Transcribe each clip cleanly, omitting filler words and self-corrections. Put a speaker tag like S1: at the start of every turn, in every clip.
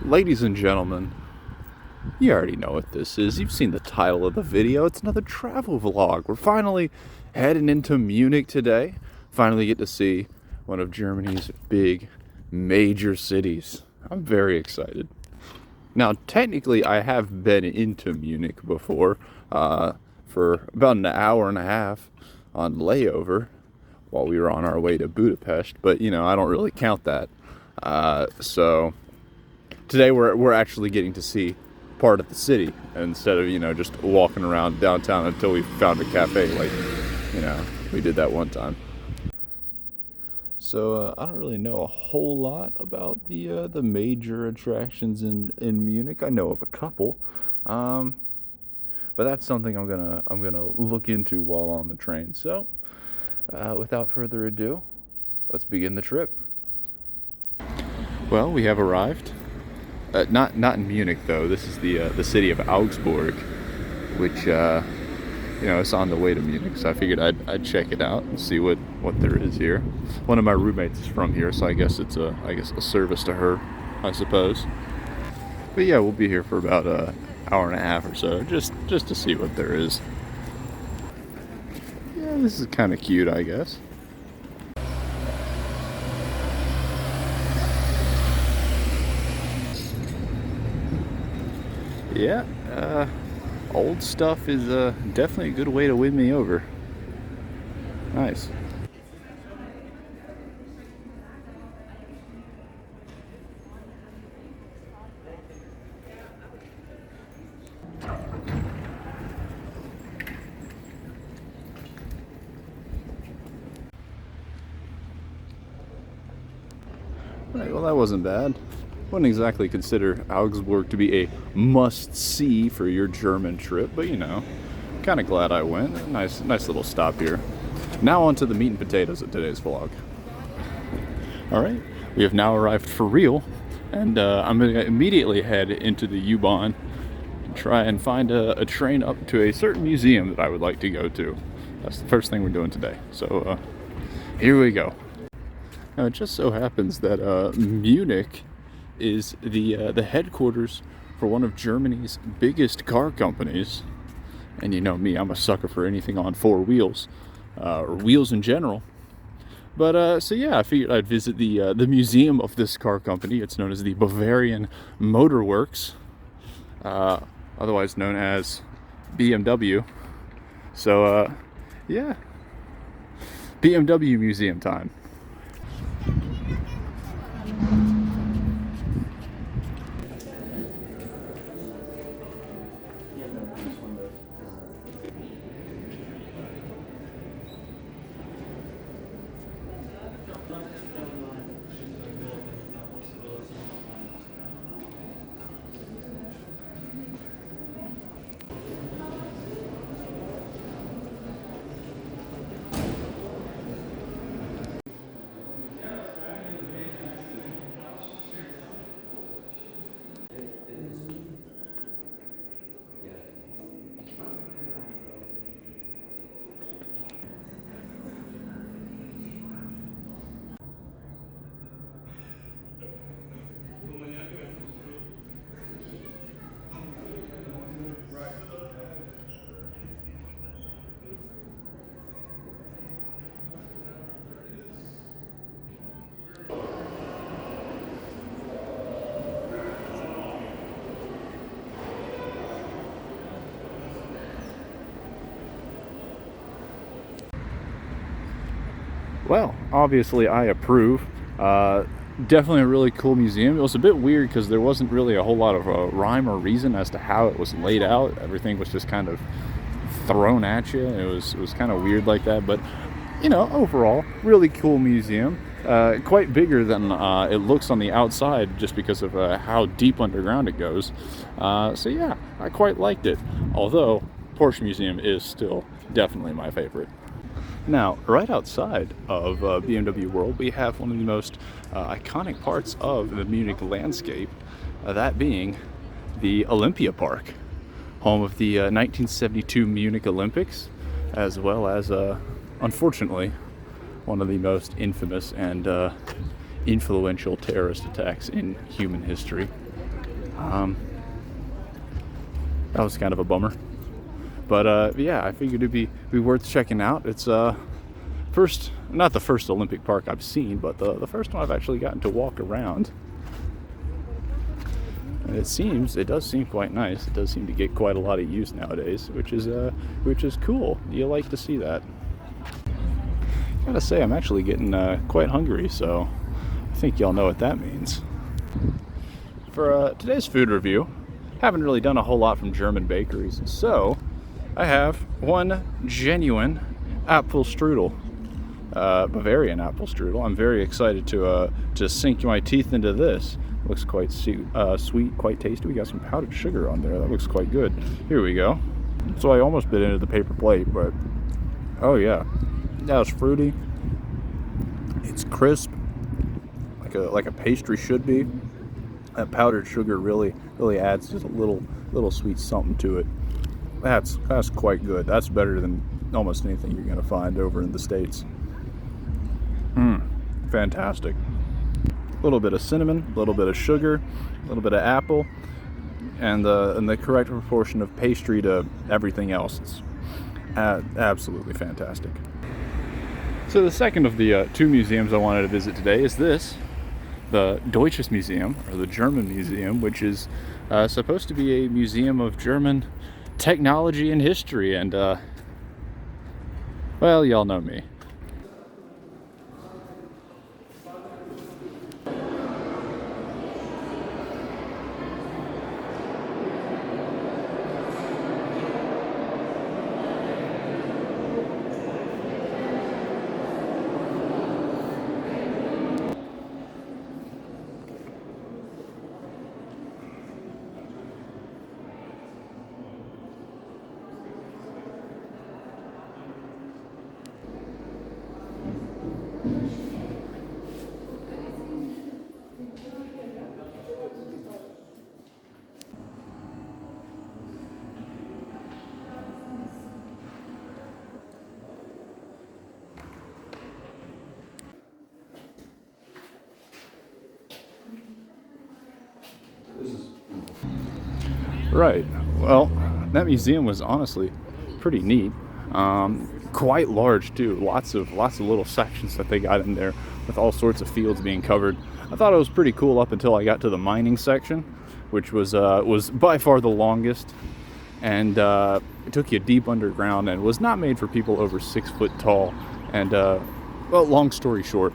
S1: Ladies and gentlemen, you already know what this is. You've seen the title of the video. It's another travel vlog. We're finally heading into Munich today. Finally get to see one of Germany's big major cities. I'm very excited. Now, technically, I have been into Munich before for about an hour and a half on layover while we were on our way to Budapest, but you know, I don't really count that. So today we're actually getting to see part of the city instead of, you know, just walking around downtown until we found a cafe like, you know, we did that one time. So I don't really know a whole lot about the major attractions in Munich. I know of a couple, but that's something I'm gonna look into while on the train. So without further ado, let's begin the trip. Well, we have arrived. Not in Munich though. This is the city of Augsburg, which you know, it's on the way to Munich. So I figured I'd check it out and see what there is here. One of my roommates is from here, so I guess it's a service to her, I suppose. But yeah, we'll be here for about an hour and a half or so, just to see what there is. Yeah, this is kind of cute, I guess. Yeah, old stuff is definitely a good way to win me over. Nice. Right, well, that wasn't bad. Wouldn't exactly consider Augsburg to be a must-see for your German trip, but you know, kind of glad I went. Nice little stop here. Now on to the meat and potatoes of today's vlog. All right, we have now arrived for real, and I'm going to immediately head into the U-Bahn and try and find a train up to a certain museum that I would like to go to. That's the first thing we're doing today. So here we go. Now it just so happens that Munich is the headquarters for one of Germany's biggest car companies. And you know me, I'm a sucker for anything on four wheels, or wheels in general. But so yeah, I figured I'd visit the museum of this car company. It's known as the Bavarian Motorworks, otherwise known as Bmw. So yeah, Bmw Museum time. Well, obviously I approve. Definitely a really cool museum. It was a bit weird because there wasn't really a whole lot of rhyme or reason as to how it was laid out. Everything was just kind of thrown at you. It was kind of weird like that. But, you know, overall, really cool museum. Quite bigger than it looks on the outside just because of how deep underground it goes. So yeah, I quite liked it. Although, Porsche Museum is still definitely my favorite. Now, right outside of BMW World, we have one of the most iconic parts of the Munich landscape, that being the Olympia Park, home of the 1972 Munich Olympics, as well as, unfortunately, one of the most infamous and influential terrorist attacks in human history. That was kind of a bummer. But yeah, I figured it'd be worth checking out. It's not the first Olympic Park I've seen, but the first one I've actually gotten to walk around. And it does seem quite nice. It does seem to get quite a lot of use nowadays, which is cool. You like to see that. Gotta say, I'm actually getting quite hungry, so I think y'all know what that means. For today's food review, haven't really done a whole lot from German bakeries, so I have one genuine apple strudel, Bavarian apple strudel. I'm very excited to sink my teeth into this. Looks quite sweet, quite tasty. We got some powdered sugar on there. That looks quite good. Here we go. So I almost bit into the paper plate, but oh yeah, that was fruity. It's crisp, like a pastry should be. That powdered sugar really adds just a little sweet something to it. That's quite good. That's better than almost anything you're gonna find over in the States. Fantastic. A little bit of cinnamon, a little bit of sugar, a little bit of apple, and the correct proportion of pastry to everything else. It's absolutely fantastic. So the second of the two museums I wanted to visit today is the Deutsches Museum, or the German Museum, which is supposed to be a museum of German technology and history, and well, y'all know me. Right. Well, that museum was honestly pretty neat. Quite large too. Lots of little sections that they got in there with all sorts of fields being covered. I thought it was pretty cool up until I got to the mining section, which was by far the longest, and it took you deep underground and was not made for people over 6 foot tall. And well, long story short,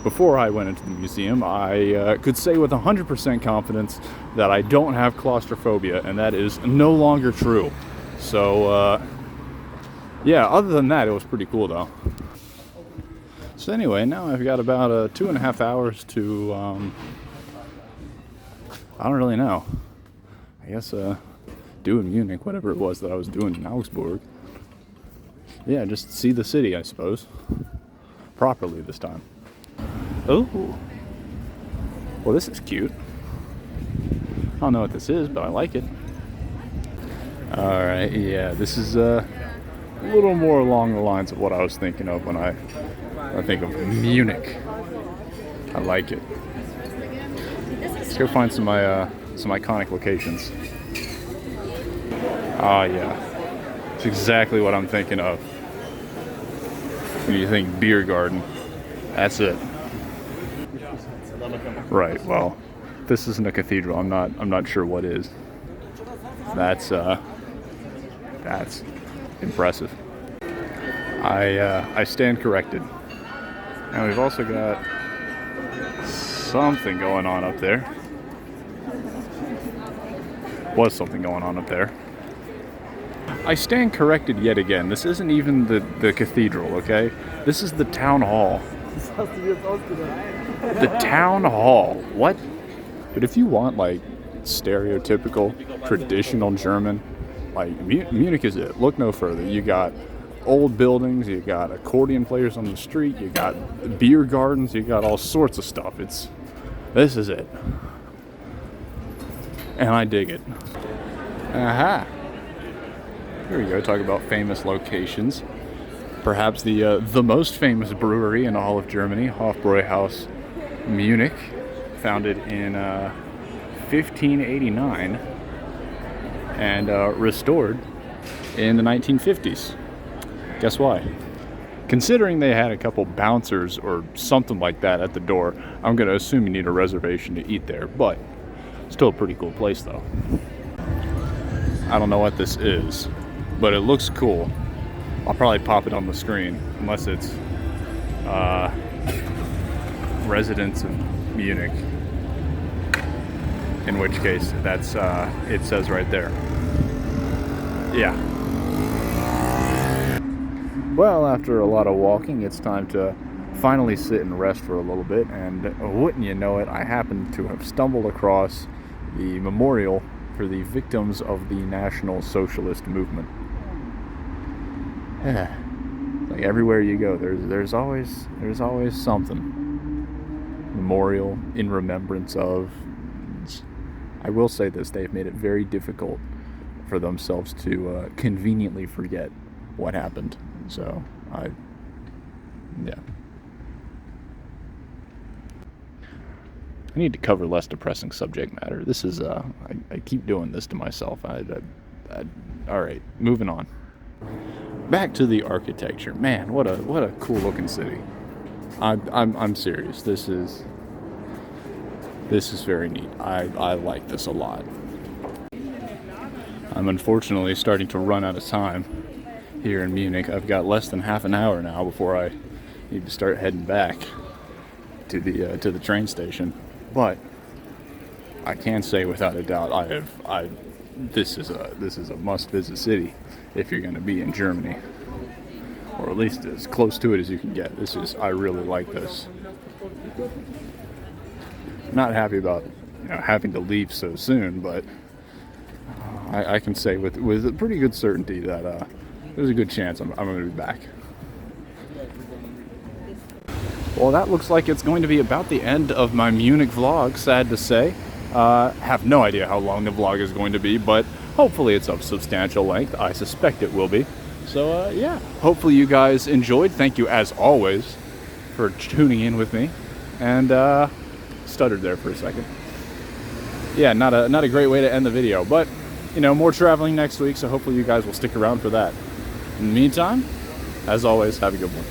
S1: before I went into the museum, I could say with 100% confidence that I don't have claustrophobia, and that is no longer true. So, yeah, other than that, it was pretty cool, though. So anyway, now I've got about 2.5 hours to, I don't really know. I guess do in Munich, whatever it was that I was doing in Augsburg. Yeah, just see the city, I suppose. Properly this time. Oh, well, this is cute. I don't know what this is, but I like it. All right, yeah, this is a little more along the lines of what I was thinking of when I think of Munich. I like it. Let's go find some iconic locations. Ah, yeah, it's exactly what I'm thinking of when you think beer garden. That's it. Right. Well, this isn't a cathedral. I'm not sure what is. That's impressive. I stand corrected. And we've also got something going on up there. Was something going on up there. I stand corrected yet again. This isn't even the cathedral, okay? This is the town hall. The town hall. What? But if you want like stereotypical, traditional German, like Munich is it. Look no further. You got old buildings, you got accordion players on the street, you got beer gardens, you got all sorts of stuff. This is it. And I dig it. Aha. Here we go. Talk about famous locations. Perhaps the most famous brewery in all of Germany, Hof Roy House Munich, founded in 1589 and restored in the 1950s. Guess why? Considering they had a couple bouncers or something like that at the door, I'm going to assume you need a reservation to eat there, but still a pretty cool place though. I don't know what this is, but it looks cool. I'll probably pop it on the screen, unless it's residents of Munich, in which case that's it says right there. Yeah. Well, after a lot of walking, it's time to finally sit and rest for a little bit, and wouldn't you know it, I happen to have stumbled across the memorial for the victims of the National Socialist movement. Yeah. Like everywhere you go, there's always something. Memorial in remembrance of. I will say this, they've made it very difficult for themselves to conveniently forget what happened. So, yeah. I need to cover less depressing subject matter. This is, I keep doing this to myself. All right, moving on. Back to the architecture. Man, what a cool looking city. I'm serious. This is very neat. I like this a lot. I'm unfortunately starting to run out of time here in Munich. I've got less than half an hour now before I need to start heading back to the train station. But I can say without a doubt, this is a must-visit city if you're going to be in Germany, or at least as close to it as you can get. I really like this. Not happy about having to leave so soon, but I can say with a pretty good certainty that there's a good chance I'm going to be back. Well, that looks like it's going to be about the end of my Munich vlog, sad to say. Have no idea how long the vlog is going to be, but hopefully it's of substantial length. I suspect it will be. So, yeah, hopefully you guys enjoyed. Thank you, as always, for tuning in with me. And, stuttered there for a second. Yeah, not a great way to end the video, but, more traveling next week, so hopefully you guys will stick around for that. In the meantime, as always, have a good one.